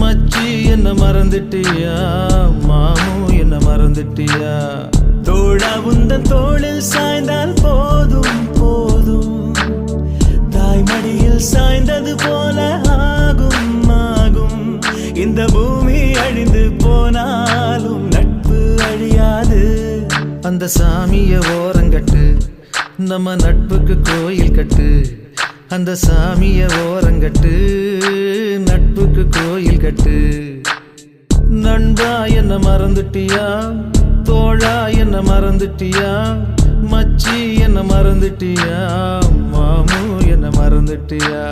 மச்சி என்ன மறந்துட்டியா, மாமு என்ன மறந்துட்டியா? தோழா உந்தன் தோளில் சாய்ந்தால் போதும் போதும், தாய்மடியில் சாய்ந்தது போல ஆகும் ஆகும். இந்த பூமி அழிந்து போனாலும் நட்பு அழியாது. அந்த சாமிய ஓரங்கட்டு, நம்ம நட்புக்கு கோயில் கட்டு. அந்த சாமிய ஓரங்கட்டு, நட்புக்கு கோயில் கட்டு. நண்பா என்ன மறந்துட்டியா, தோழா என்ன மறந்துட்டியா, மச்சி என்ன மறந்துட்டியா, மாமு என்ன மறந்துட்டியா?